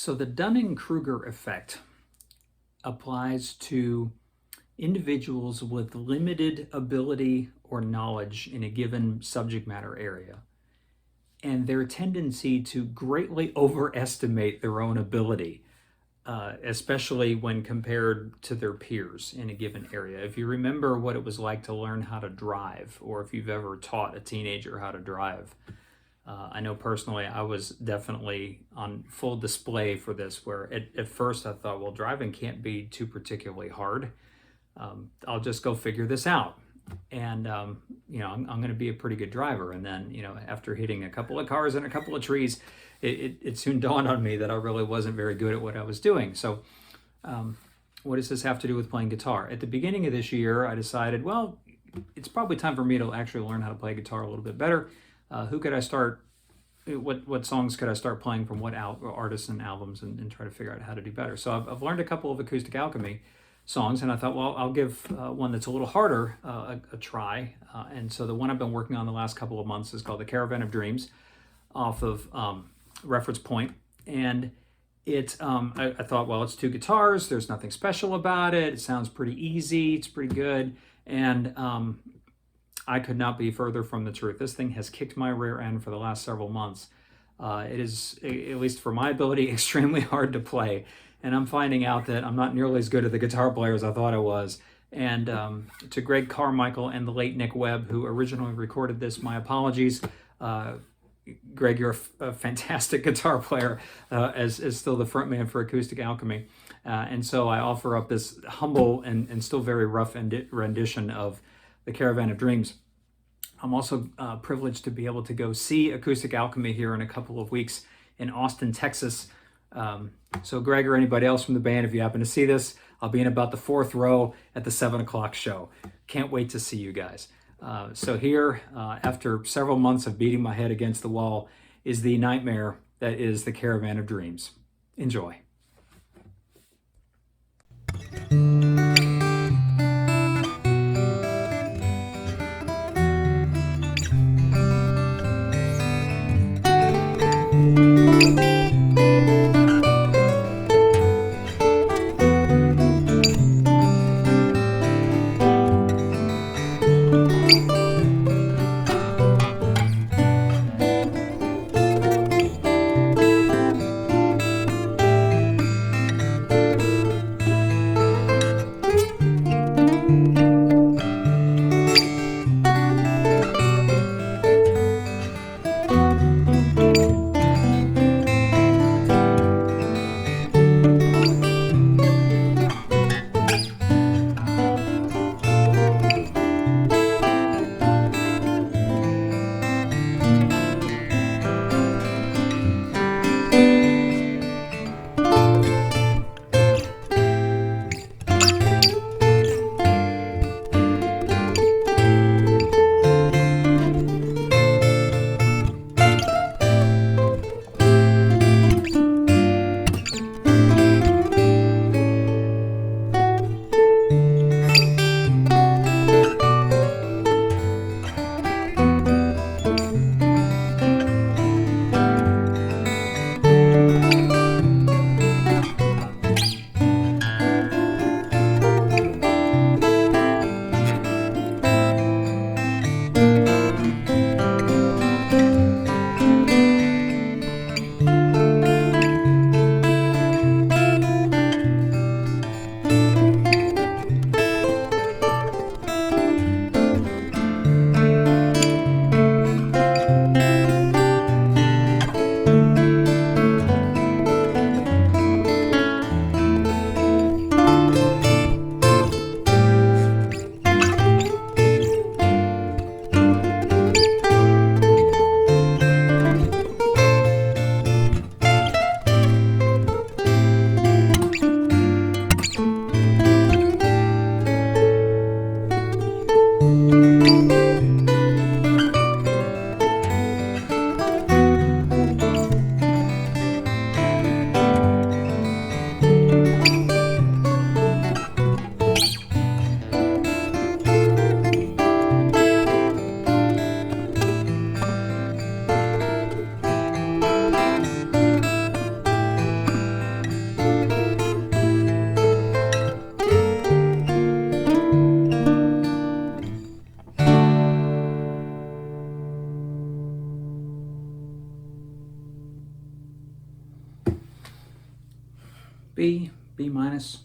So the Dunning-Kruger effect applies to individuals with limited ability or knowledge in a given subject matter area, and their tendency to greatly overestimate their own ability, especially when compared to their peers in a given area. If you remember what it was like to learn how to drive, or if you've ever taught a teenager how to drive, I know personally I was definitely on full display for this, where at first I thought, well, driving can't be too particularly hard. I'll just go figure this out. And, I'm going to be a pretty good driver. And then, after hitting a couple of cars and a couple of trees, it soon dawned on me that I really wasn't very good at what I was doing. So what does this have to do with playing guitar? At the beginning of this year, I decided, well, it's probably time for me to actually learn how to play guitar a little bit better. Who could I start? What songs could I start playing from what artists and albums, and try to figure out how to do better? So I've learned a couple of Acoustic Alchemy songs, and I thought, well, I'll give one that's a little harder a try. And so the one I've been working on the last couple of months is called the Caravan of Dreams, off of Reference Point. And I thought, well, it's two guitars. There's nothing special about it. It sounds pretty easy. It's pretty good. And I could not be further from the truth. This thing has kicked my rear end for the last several months. It is, at least for my ability, extremely hard to play. And I'm finding out that I'm not nearly as good at the guitar player as I thought I was. And to Greg Carmichael and the late Nick Webb, who originally recorded this, my apologies. Greg, you're a fantastic guitar player, as still the frontman for Acoustic Alchemy. And so I offer up this humble and still very rough rendition of the Caravan of Dreams. I'm also privileged to be able to go see Acoustic Alchemy here in a couple of weeks in Austin, Texas. So Greg or anybody else from the band, if you happen to see this, I'll be in about the 4th row at the 7 o'clock show. Can't wait to see you guys. So here, after several months of beating my head against the wall, is the nightmare that is the Caravan of Dreams. Enjoy. B, B minus.